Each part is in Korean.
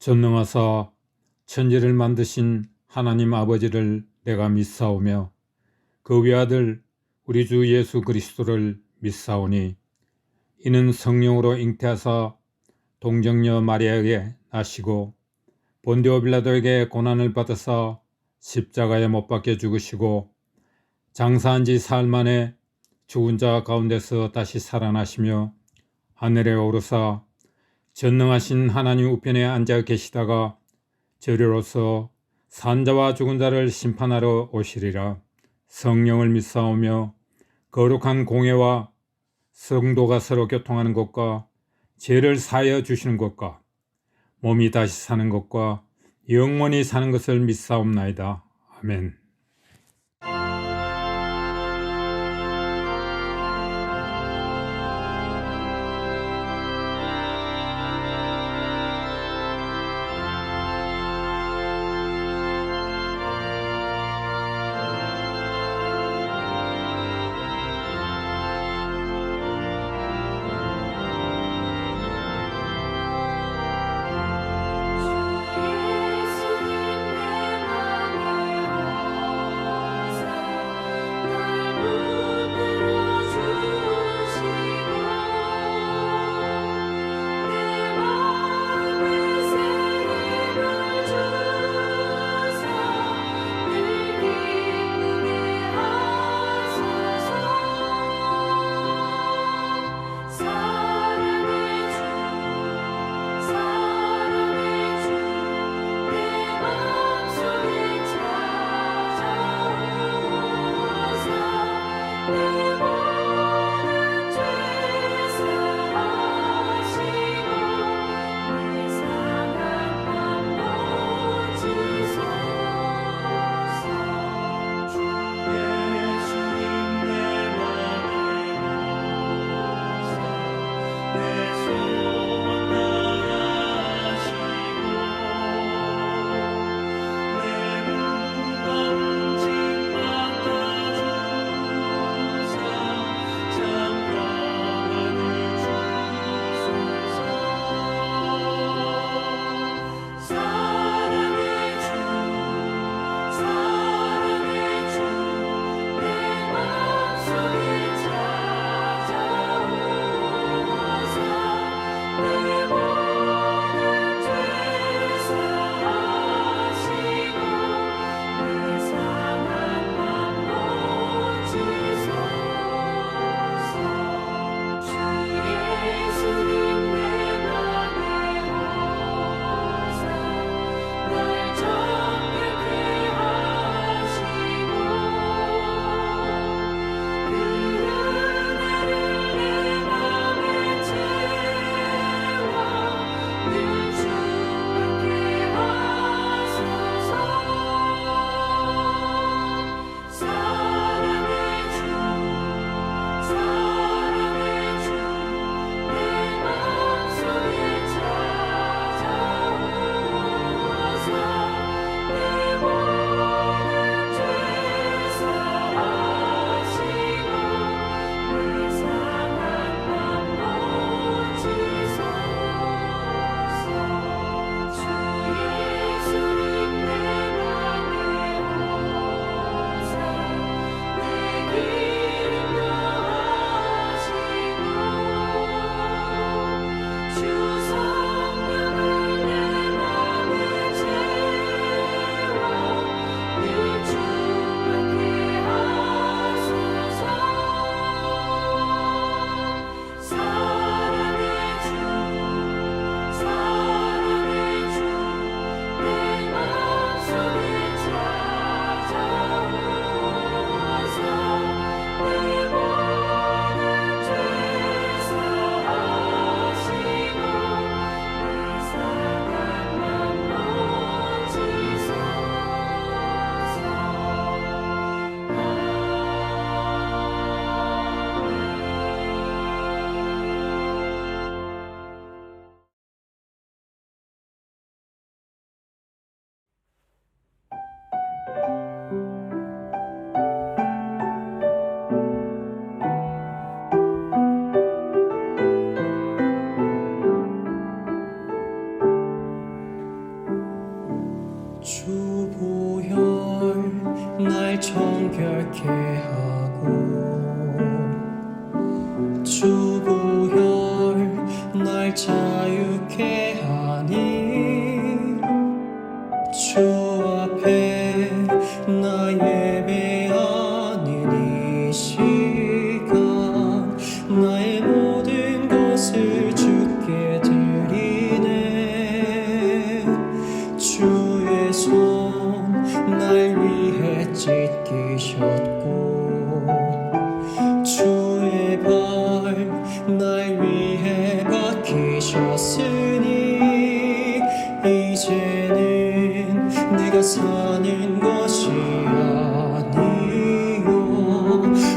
전능하사 천지를 만드신 하나님 아버지를 내가 믿사오며 그 외아들 우리 주 예수 그리스도를 믿사오니 이는 성령으로 잉태하사 동정녀 마리아에게 나시고 본디오 빌라도에게 고난을 받으사 십자가에 못 박혀 죽으시고 장사한 지 사흘 만에 죽은 자 가운데서 다시 살아나시며 하늘에 오르사 전능하신 하나님 우편에 앉아 계시다가 저리로서 산자와 죽은 자를 심판하러 오시리라. 성령을 믿사오며 거룩한 공회와 성도가 서로 교통하는 것과 죄를 사하여 주시는 것과 몸이 다시 사는 것과 영원히 사는 것을 믿사옵나이다. 아멘. 밝게 하고 주 보혈 날 자유케 하니 주 앞에 나 예배하는 이 시간 나의 모든 것을 주께 드리네. 주의 손 날 위해 찢기셨고 주의 발 날 위해 박히셨으니 이제는 내가 사는 것이 아니요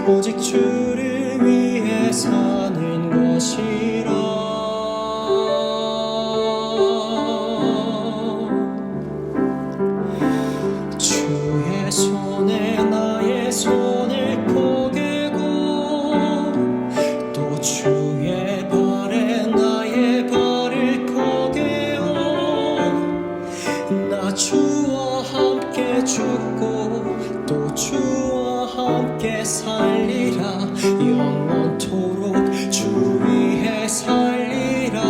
오직 주를 위해 사는 것이라. 주의 손에 나의 손을 포개고 또 주의 발에 나의 발을 포개어 나 주와 함께 죽고 또 주와 함께 살리라. 영원토록 주 위에 살리라.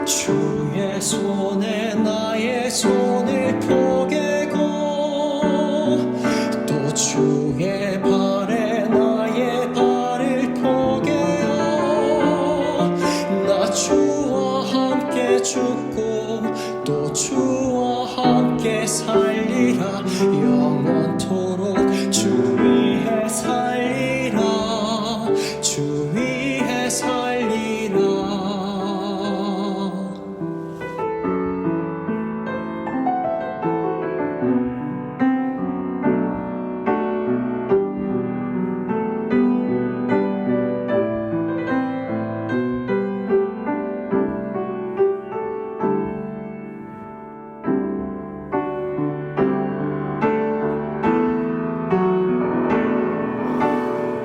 주의 손에 나의 손을 포개고 또 주의 발에 나의 발을 포개어 나 주와 함께 죽고 또 주와 함께 살리라. 영원토록 주 위에 살리라. 주 위에 살리라.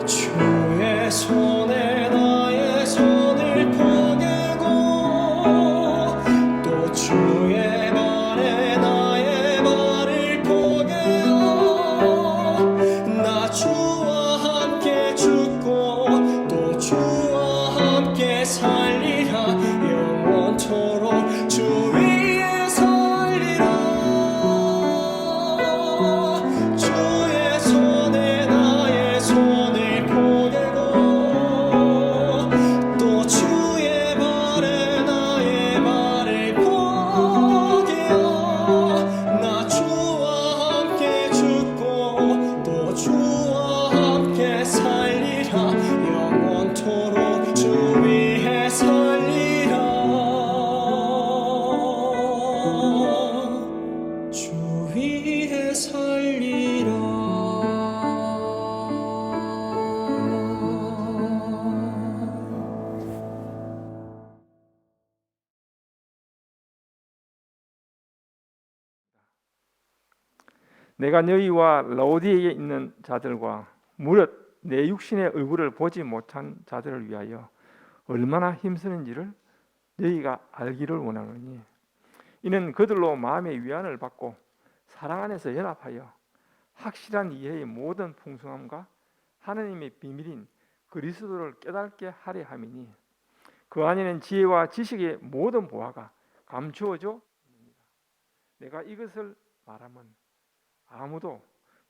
주의 손에 나의 손을 포개고 또 주의 발에 나의 발을 포개어 나 주와 함께 죽고 또 주와 함께 살리라. 영원토록 주 위에 살리라. 주의 손에 나의 손을 포개고 또 주의 발에 나의 발을 포개어 나 주와 함께 죽고 또 주와 함께 살리라. 영원토록 주 위에 살리라. 주 위에 살리라. 내가 너희와 라오디게에 있는 자들과 무릇 내 육신의 얼굴을 보지 못한 자들을 위하여 얼마나 힘쓰는지를 너희가 알기를 원하노니 이는 그들로 마음의 위안을 받고 사랑 안에서 연합하여 확실한 이해의 모든 풍성함과 하나님의 비밀인 그리스도를 깨닫게 하려 함이니 그 안에는 지혜와 지식의 모든 보화가 감추어져 있느니라. 내가 이것을 말하면 아무도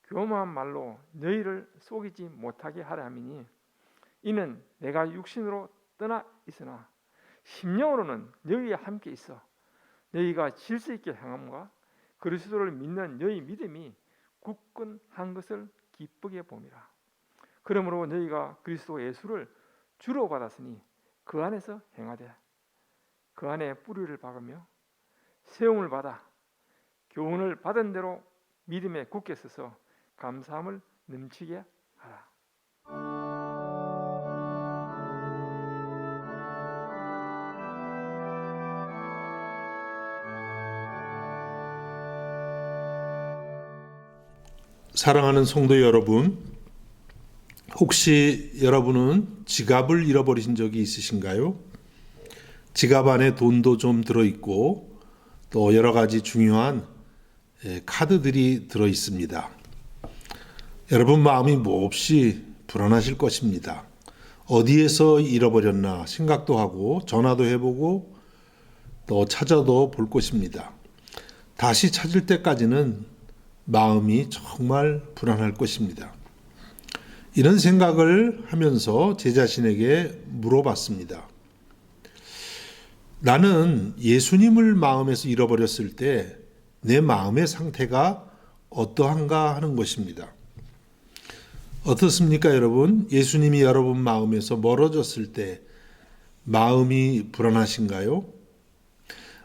교묘한 말로 너희를 속이지 못하게 하려 함이니 이는 내가 육신으로 떠나 있으나 심령으로는 너희와 함께 있어 너희가 질서 있게 행함과 그리스도를 믿는 너희 믿음이 굳건한 것을 기쁘게 봄이라. 그러므로 너희가 그리스도 예수를 주로 받았으니 그 안에서 행하되 그 안에 뿌리를 박으며 세움을 받아 교훈을 받은 대로 믿음에 굳게 서서 감사함을 넘치게 하라. 사랑하는 성도 여러분, 혹시 여러분은 지갑을 잃어버리신 적이 있으신가요? 지갑 안에 돈도 좀 들어있고 또 여러 가지 중요한 카드들이 들어 있습니다. 여러분 마음이 몹시 불안하실 것입니다. 어디에서 잃어버렸나 생각도 하고 전화도 해보고 또 찾아도 볼 것입니다. 다시 찾을 때까지는 마음이 정말 불안할 것입니다. 이런 생각을 하면서 제 자신에게 물어봤습니다. 나는 예수님을 마음에서 잃어버렸을 때 내 마음의 상태가 어떠한가 하는 것입니다. 어떻습니까, 여러분? 예수님이 여러분 마음에서 멀어졌을 때 마음이 불안하신가요?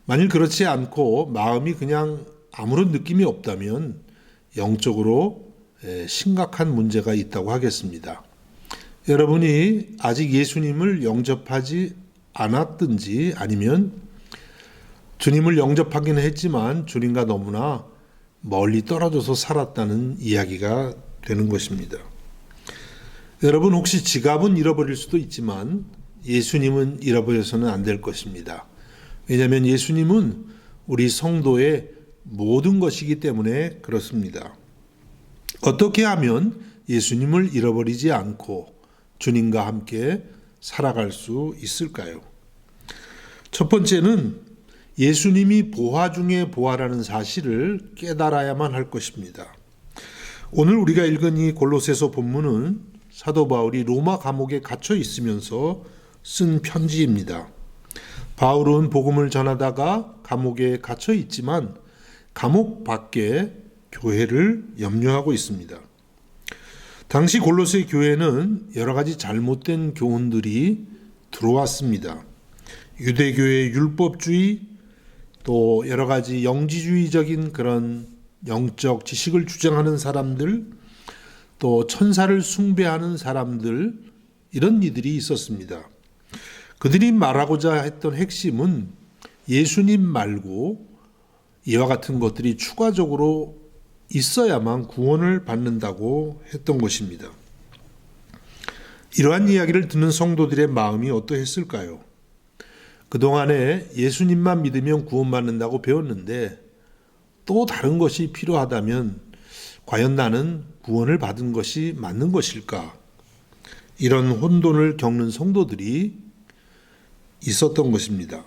만일 그렇지 않고 마음이 그냥 아무런 느낌이 없다면 영적으로 심각한 문제가 있다고 하겠습니다. 여러분이 아직 예수님을 영접하지 않았든지 아니면 주님을 영접하기는 했지만 주님과 너무나 멀리 떨어져서 살았다는 이야기가 되는 것입니다. 여러분 혹시 지갑은 잃어버릴 수도 있지만 예수님은 잃어버려서는 안 될 것입니다. 왜냐하면 예수님은 우리 성도의 모든 것이기 때문에 그렇습니다. 어떻게 하면 예수님을 잃어버리지 않고 주님과 함께 살아갈 수 있을까요? 첫 번째는 예수님이 보화 중에 보화라는 사실을 깨달아야만 할 것입니다. 오늘 우리가 읽은 이 골로새서 본문은 사도 바울이 로마 감옥에 갇혀 있으면서 쓴 편지입니다. 바울은 복음을 전하다가 감옥에 갇혀 있지만 감옥 밖에 교회를 염려하고 있습니다. 당시 골로새 교회는 여러 가지 잘못된 교훈들이 들어왔습니다. 유대교의 율법주의, 또 여러 가지 영지주의적인 그런 영적 지식을 주장하는 사람들, 또 천사를 숭배하는 사람들, 이런 이들이 있었습니다. 그들이 말하고자 했던 핵심은 예수님 말고 이와 같은 것들이 추가적으로 있어야만 구원을 받는다고 했던 것입니다. 이러한 이야기를 듣는 성도들의 마음이 어떠했을까요? 그동안에 예수님만 믿으면 구원받는다고 배웠는데 또 다른 것이 필요하다면 과연 나는 구원을 받은 것이 맞는 것일까? 이런 혼돈을 겪는 성도들이 있었던 것입니다.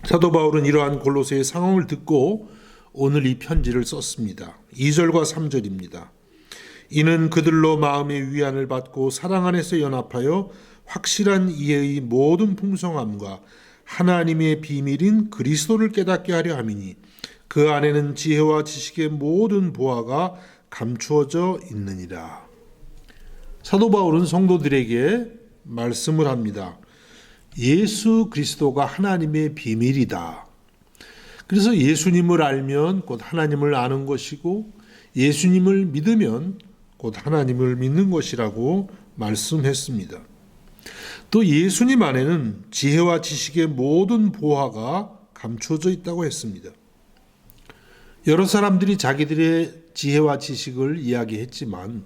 사도 바울은 이러한 골로새의 상황을 듣고 오늘 이 편지를 썼습니다. 2절과 3절입니다. 이는 그들로 마음의 위안을 받고 사랑 안에서 연합하여 확실한 이해의 모든 풍성함과 하나님의 비밀인 그리스도를 깨닫게 하려 함이니 그 안에는 지혜와 지식의 모든 보화가 감추어져 있느니라. 사도 바울은 성도들에게 말씀을 합니다. 예수 그리스도가 하나님의 비밀이다. 그래서 예수님을 알면 곧 하나님을 아는 것이고 예수님을 믿으면 곧 하나님을 믿는 것이라고 말씀했습니다. 또 예수님 안에는 지혜와 지식의 모든 보화가 감추어져 있다고 했습니다. 여러 사람들이 자기들의 지혜와 지식을 이야기했지만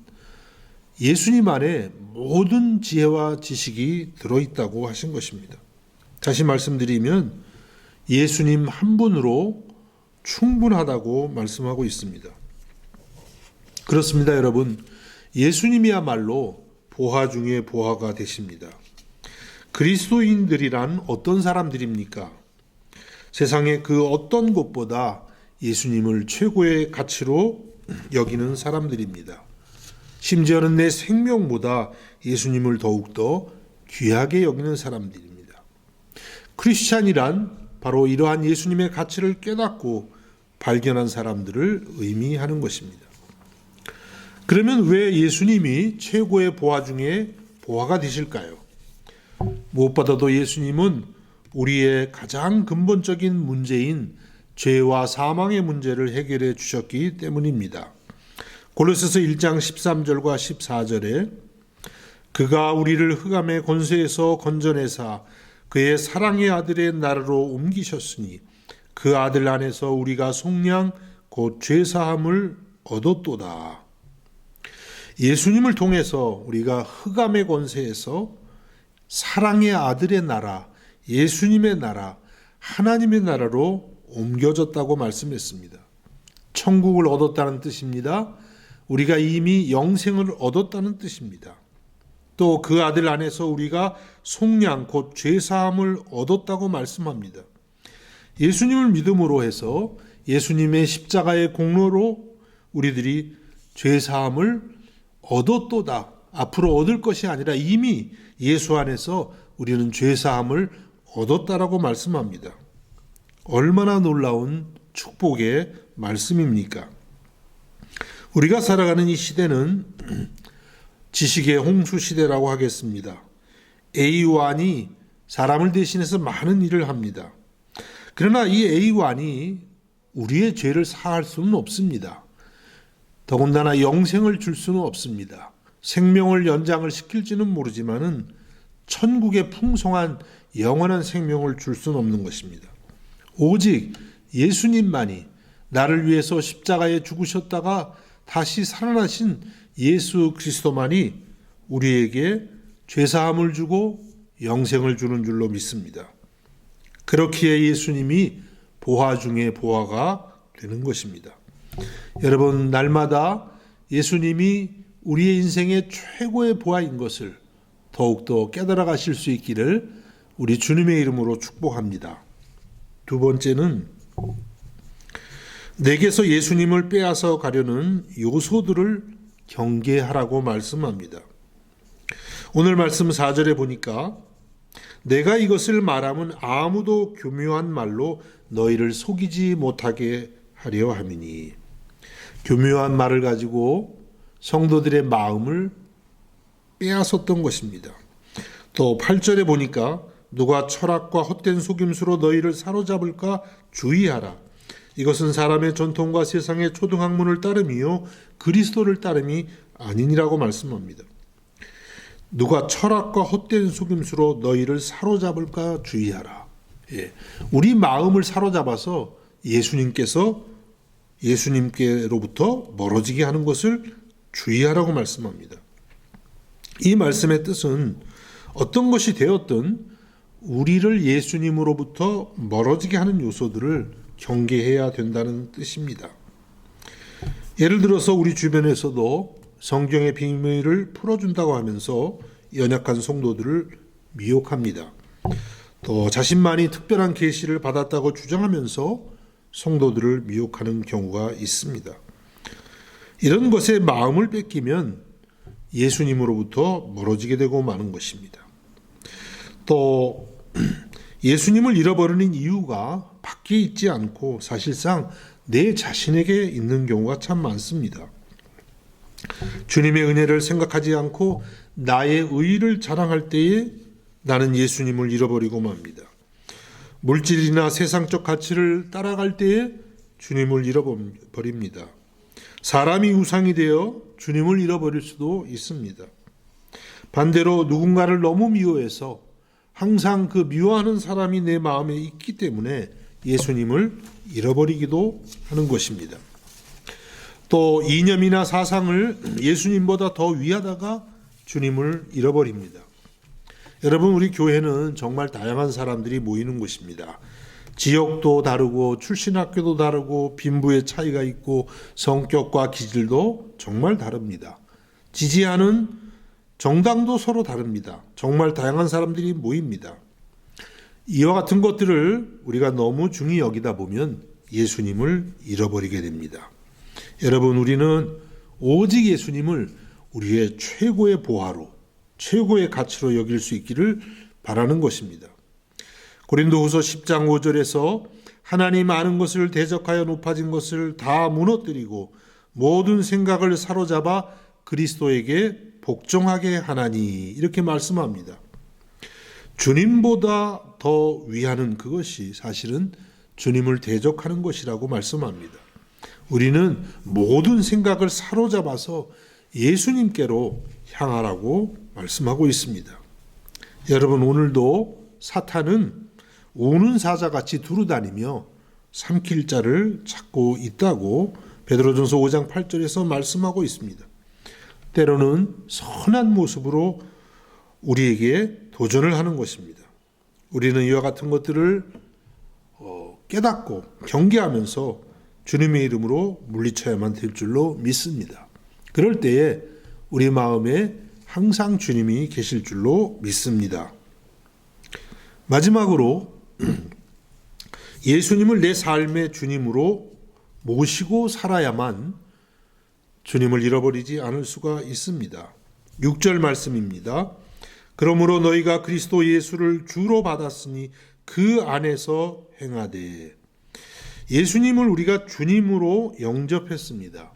예수님 안에 모든 지혜와 지식이 들어있다고 하신 것입니다. 다시 말씀드리면 예수님 한 분으로 충분하다고 말씀하고 있습니다. 그렇습니다, 여러분. 예수님이야말로 보화 중에 보화가 되십니다. 그리스도인들이란 어떤 사람들입니까? 세상의 그 어떤 곳보다 예수님을 최고의 가치로 여기는 사람들입니다. 심지어는 내 생명보다 예수님을 더욱더 귀하게 여기는 사람들입니다. 크리스찬이란 바로 이러한 예수님의 가치를 깨닫고 발견한 사람들을 의미하는 것입니다. 그러면 왜 예수님이 최고의 보화 중에 보화가 되실까요? 무엇보다도 예수님은 우리의 가장 근본적인 문제인 죄와 사망의 문제를 해결해 주셨기 때문입니다. 골로새서 1장 13절과 14절에 그가 우리를 흑암의 권세에서 건져내사 그의 사랑의 아들의 나라로 옮기셨으니 그 아들 안에서 우리가 속량 곧 죄사함을 얻었도다. 예수님을 통해서 우리가 흑암의 권세에서 사랑의 아들의 나라, 예수님의 나라, 하나님의 나라로 옮겨졌다고 말씀했습니다. 천국을 얻었다는 뜻입니다. 우리가 이미 영생을 얻었다는 뜻입니다. 또 그 아들 안에서 우리가 속량 곧 죄사함을 얻었다고 말씀합니다. 예수님을 믿음으로 해서 예수님의 십자가의 공로로 우리들이 죄사함을 얻었도다. 앞으로 얻을 것이 아니라 이미 예수 안에서 우리는 죄사함을 얻었다라고 말씀합니다. 얼마나 놀라운 축복의 말씀입니까? 우리가 살아가는 이 시대는 지식의 홍수 시대라고 하겠습니다. A1이 사람을 대신해서 많은 일을 합니다. 그러나 이 A1이 우리의 죄를 사할 수는 없습니다. 더군다나 영생을 줄 수는 없습니다. 생명을 연장을 시킬지는 모르지만은 천국의 풍성한 영원한 생명을 줄 수는 없는 것입니다. 오직 예수님만이, 나를 위해서 십자가에 죽으셨다가 다시 살아나신 예수 그리스도만이 우리에게 죄사함을 주고 영생을 주는 줄로 믿습니다. 그렇기에 예수님이 보화 중에 보화가 되는 것입니다. 여러분, 날마다 예수님이 우리의 인생의 최고의 보화인 것을 더욱더 깨달아 가실 수 있기를 우리 주님의 이름으로 축복합니다. 두 번째는 내게서 예수님을 빼앗아 가려는 요소들을 경계하라고 말씀합니다. 오늘 말씀 4절에 보니까 내가 이것을 말하면 아무도 교묘한 말로 너희를 속이지 못하게 하려 함이니, 교묘한 말을 가지고 성도들의 마음을 빼앗았던 것입니다. 또 8절에 보니까 누가 철학과 헛된 속임수로 너희를 사로잡을까 주의하라. 이것은 사람의 전통과 세상의 초등학문을 따름이요 그리스도를 따름이 아니니라고 말씀합니다. 누가 철학과 헛된 속임수로 너희를 사로잡을까 주의하라. 우리 마음을 사로잡아서 예수님께로부터 멀어지게 하는 것을 주의하라고 말씀합니다. 이 말씀의 뜻은 어떤 것이 되었든 우리를 예수님으로부터 멀어지게 하는 요소들을 경계해야 된다는 뜻입니다. 예를 들어서 우리 주변에서도 성경의 비밀을 풀어준다고 하면서 연약한 성도들을 미혹합니다. 또 자신만이 특별한 계시를 받았다고 주장하면서 성도들을 미혹하는 경우가 있습니다. 이런 것에 마음을 뺏기면 예수님으로부터 멀어지게 되고 마는 것입니다. 또 예수님을 잃어버리는 이유가 밖에 있지 않고 사실상 내 자신에게 있는 경우가 참 많습니다. 주님의 은혜를 생각하지 않고 나의 의의를 자랑할 때에 나는 예수님을 잃어버리고 맙니다. 물질이나 세상적 가치를 따라갈 때에 주님을 잃어버립니다. 사람이 우상이 되어 주님을 잃어버릴 수도 있습니다. 반대로 누군가를 너무 미워해서 항상 그 미워하는 사람이 내 마음에 있기 때문에 예수님을 잃어버리기도 하는 것입니다. 또 이념이나 사상을 예수님보다 더 위하다가 주님을 잃어버립니다. 여러분, 우리 교회는 정말 다양한 사람들이 모이는 곳입니다. 지역도 다르고 출신 학교도 다르고 빈부의 차이가 있고 성격과 기질도 정말 다릅니다. 지지하는 정당도 서로 다릅니다. 정말 다양한 사람들이 모입니다. 이와 같은 것들을 우리가 너무 중히 여기다 보면 예수님을 잃어버리게 됩니다. 여러분, 우리는 오직 예수님을 우리의 최고의 보화로, 최고의 가치로 여길 수 있기를 바라는 것입니다. 고린도후서 10장 5절에서 하나님 아는 것을 대적하여 높아진 것을 다 무너뜨리고 모든 생각을 사로잡아 그리스도에게 복종하게 하나니, 이렇게 말씀합니다. 주님보다 더 위하는 그것이 사실은 주님을 대적하는 것이라고 말씀합니다. 우리는 모든 생각을 사로잡아서 예수님께로 향하라고 말씀하고 있습니다. 여러분, 오늘도 사탄은 우는 사자같이 두루다니며 삼킬 자를 찾고 있다고 베드로전서 5장 8절에서 말씀하고 있습니다. 때로는 선한 모습으로 우리에게 도전을 하는 것입니다. 우리는 이와 같은 것들을 깨닫고 경계하면서 주님의 이름으로 물리쳐야만 될 줄로 믿습니다. 그럴 때에 우리 마음에 항상 주님이 계실 줄로 믿습니다. 마지막으로 예수님을 내 삶의 주님으로 모시고 살아야만 주님을 잃어버리지 않을 수가 있습니다. 6절 말씀입니다. 그러므로 너희가 그리스도 예수를 주로 받았으니 그 안에서 행하되. 예수님을 우리가 주님으로 영접했습니다.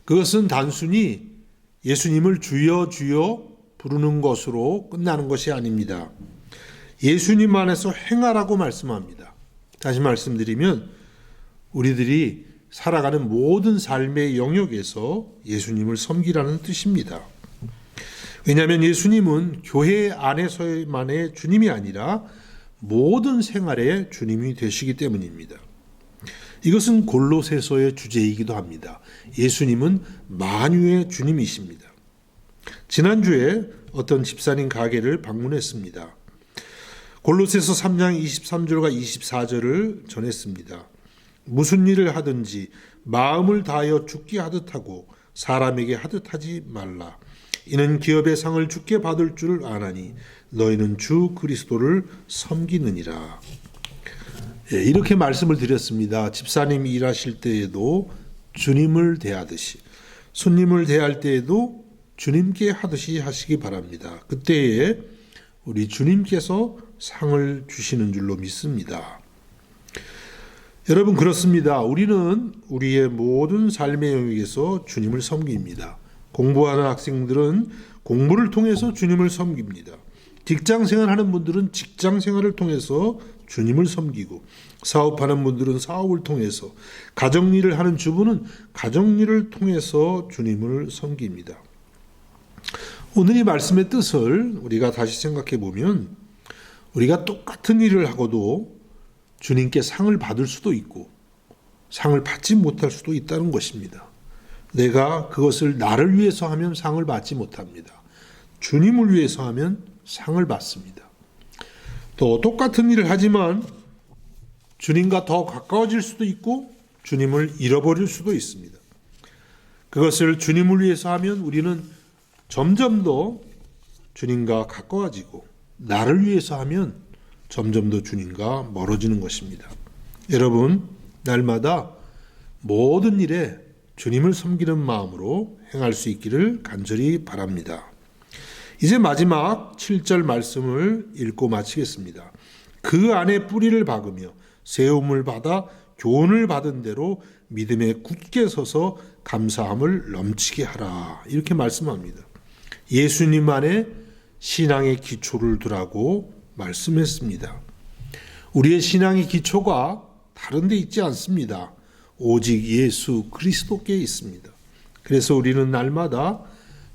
그것은 단순히 예수님을 주여 주여 부르는 것으로 끝나는 것이 아닙니다. 예수님 안에서 행하라고 말씀합니다. 다시 말씀드리면 우리들이 살아가는 모든 삶의 영역에서 예수님을 섬기라는 뜻입니다. 왜냐하면 예수님은 교회 안에서만의 주님이 아니라 모든 생활의 주님이 되시기 때문입니다. 이것은 골로새서의 주제이기도 합니다. 예수님은 만유의 주님이십니다. 지난주에 어떤 집사님 가게를 방문했습니다. 골로새서 3장 23절과 24절을 전했습니다. 무슨 일을 하든지 마음을 다하여 주께 하듯 하고 사람에게 하듯 하지 말라. 이는 기업의 상을 주께 받을 줄 아나니 너희는 주 그리스도를 섬기느니라. 이렇게 말씀을 드렸습니다. 집사님이 일하실 때에도 주님을 대하듯이, 손님을 대할 때에도 주님께 하듯이 하시기 바랍니다. 그때에 우리 주님께서 상을 주시는 줄로 믿습니다. 여러분, 그렇습니다. 우리는 우리의 모든 삶의 영역에서 주님을 섬깁니다. 공부하는 학생들은 공부를 통해서 주님을 섬깁니다. 직장생활 하는 분들은 직장생활을 통해서 주님을 섬기고, 사업하는 분들은 사업을 통해서, 가정일을 하는 주부는 가정일을 통해서 주님을 섬깁니다. 오늘 이 말씀의 뜻을 우리가 다시 생각해 보면 우리가 똑같은 일을 하고도 주님께 상을 받을 수도 있고 상을 받지 못할 수도 있다는 것입니다. 내가 그것을 나를 위해서 하면 상을 받지 못합니다. 주님을 위해서 하면 상을 받습니다. 또 똑같은 일을 하지만 주님과 더 가까워질 수도 있고 주님을 잃어버릴 수도 있습니다. 그것을 주님을 위해서 하면 우리는 점점 더 주님과 가까워지고, 나를 위해서 하면 점점 더 주님과 멀어지는 것입니다. 여러분, 날마다 모든 일에 주님을 섬기는 마음으로 행할 수 있기를 간절히 바랍니다. 이제 마지막 7절 말씀을 읽고 마치겠습니다. 그 안에 뿌리를 박으며 세움을 받아 교훈을 받은 대로 믿음에 굳게 서서 감사함을 넘치게 하라. 이렇게 말씀합니다. 예수님 안에 신앙의 기초를 두라고 말씀했습니다. 우리의 신앙의 기초가 다른 데 있지 않습니다. 오직 예수 그리스도께 있습니다. 그래서 우리는 날마다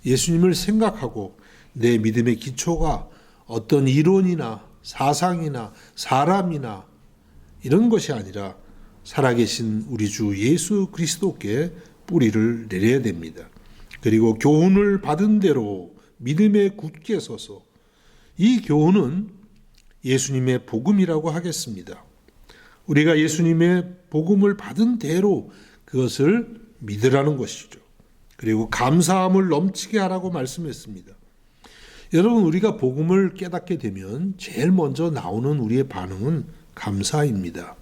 예수님을 생각하고 내 믿음의 기초가 어떤 이론이나 사상이나 사람이나 이런 것이 아니라 살아계신 우리 주 예수 그리스도께 뿌리를 내려야 됩니다. 그리고 교훈을 받은 대로 믿음에 굳게 서서, 이 교훈은 예수님의 복음이라고 하겠습니다. 우리가 예수님의 복음을 받은 대로 그것을 믿으라는 것이죠. 그리고 감사함을 넘치게 하라고 말씀했습니다. 여러분, 우리가 복음을 깨닫게 되면 제일 먼저 나오는 우리의 반응은 감사입니다.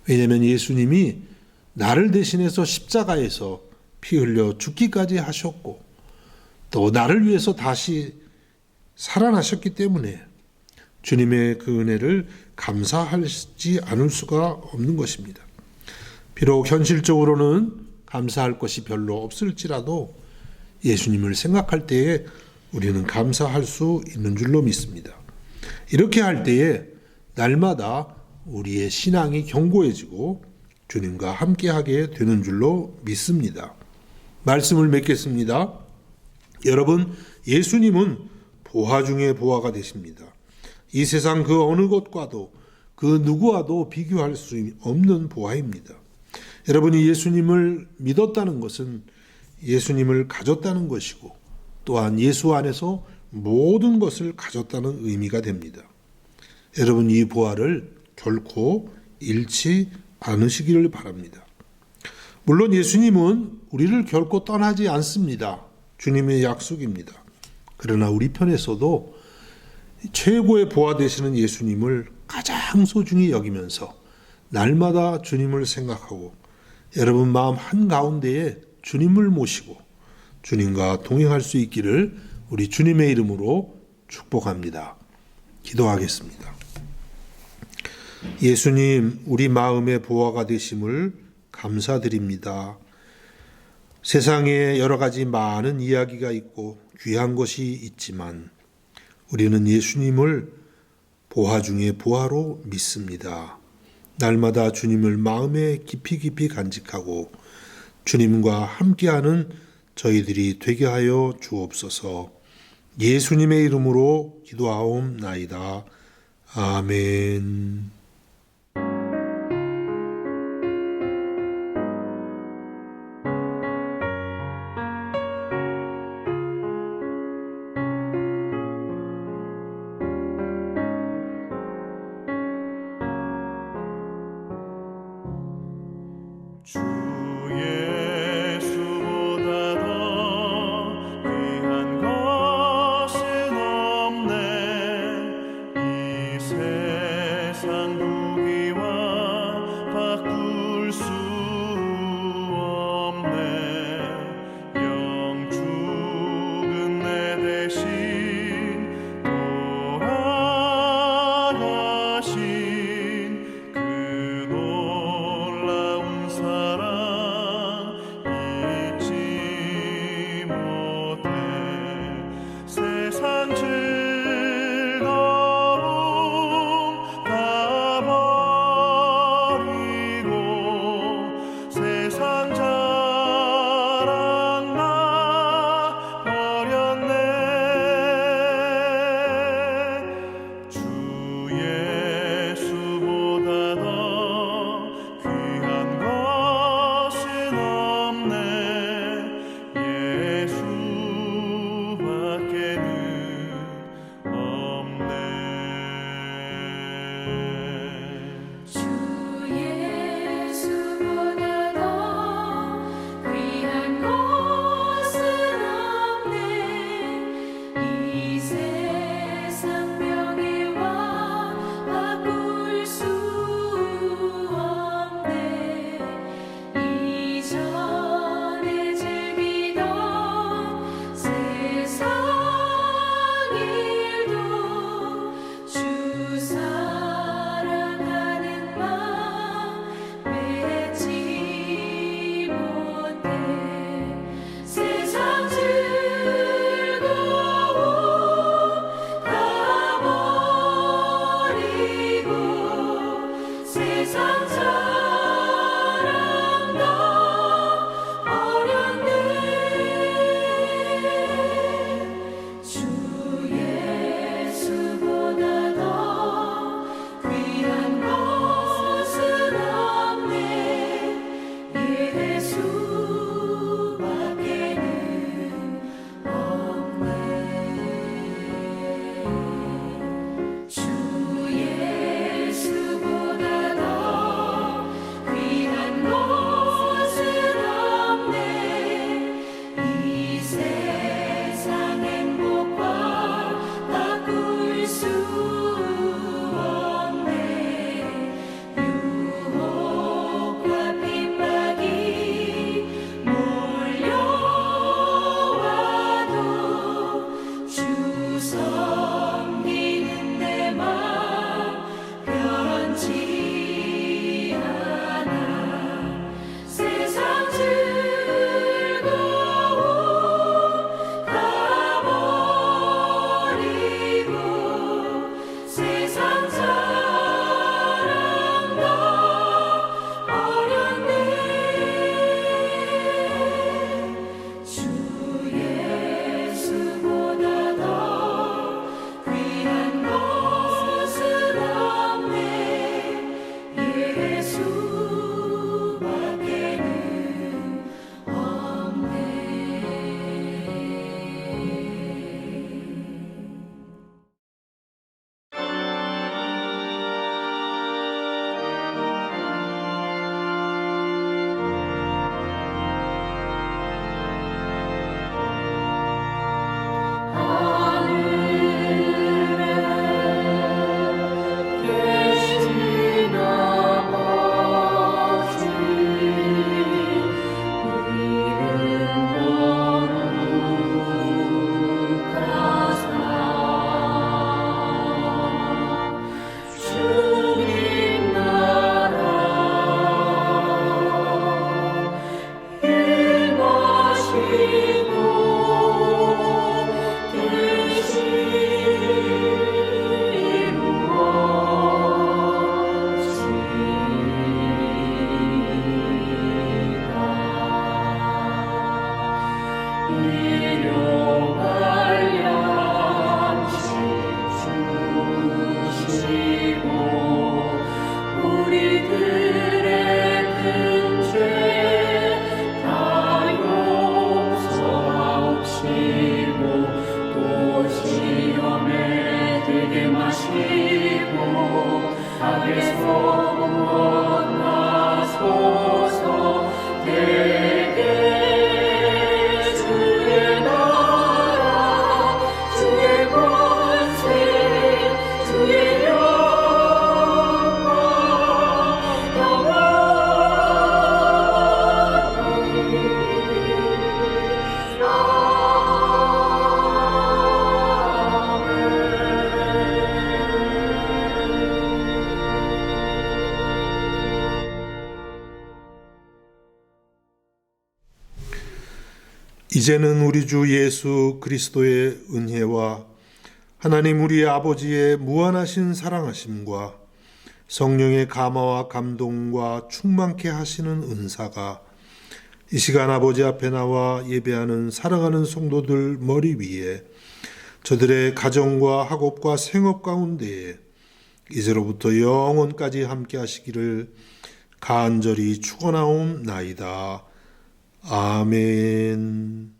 왜냐하면 예수님이 나를 대신해서 십자가에서 피 흘려 죽기까지 하셨고 또 나를 위해서 다시 살아나셨기 때문에 주님의 그 은혜를 감사하지 않을 수가 없는 것입니다. 비록 현실적으로는 감사할 것이 별로 없을지라도 예수님을 생각할 때에 우리는 감사할 수 있는 줄로 믿습니다. 이렇게 할 때에 날마다 우리의 신앙이 견고해지고 주님과 함께하게 되는 줄로 믿습니다. 말씀을 맺겠습니다. 여러분, 예수님은 보화 중에 보화가 되십니다. 이 세상 그 어느 것과도 그 누구와도 비교할 수 없는 보화입니다. 여러분이 예수님을 믿었다는 것은 예수님을 가졌다는 것이고 또한 예수 안에서 모든 것을 가졌다는 의미가 됩니다. 여러분, 이 보화를 결코 잃지 않으시기를 바랍니다. 물론 예수님은 우리를 결코 떠나지 않습니다. 주님의 약속입니다. 그러나 우리 편에서도 최고의 보아 되시는 예수님을 가장 소중히 여기면서 날마다 주님을 생각하고 여러분 마음 한가운데에 주님을 모시고 주님과 동행할 수 있기를 우리 주님의 이름으로 축복합니다. 기도하겠습니다. 예수님, 우리 마음의 보아가 되심을 감사드립니다. 세상에 여러 가지 많은 이야기가 있고 귀한 것이 있지만 우리는 예수님을 보아 중에 보아로 믿습니다. 날마다 주님을 마음에 깊이 깊이 간직하고 주님과 함께하는 저희들이 되게 하여 주옵소서. 예수님의 이름으로 기도하옵나이다. 아멘. 주 예수보다 더 귀한 것은 없네. 이 세상 부귀와 바꿀 수 없네. 영 죽은 내 대신 돌아가신 그 놀라운 사랑 이제는 우리 주 예수 그리스도의 은혜와 하나님 우리 아버지의 무한하신 사랑하심과 성령의 감화와 감동과 충만케 하시는 은사가 이 시간 아버지 앞에 나와 예배하는 사랑하는 성도들 머리 위에 저들의 가정과 학업과 생업 가운데에 이제로부터 영원까지 함께 하시기를 간절히 축원하옵나이다. 아멘.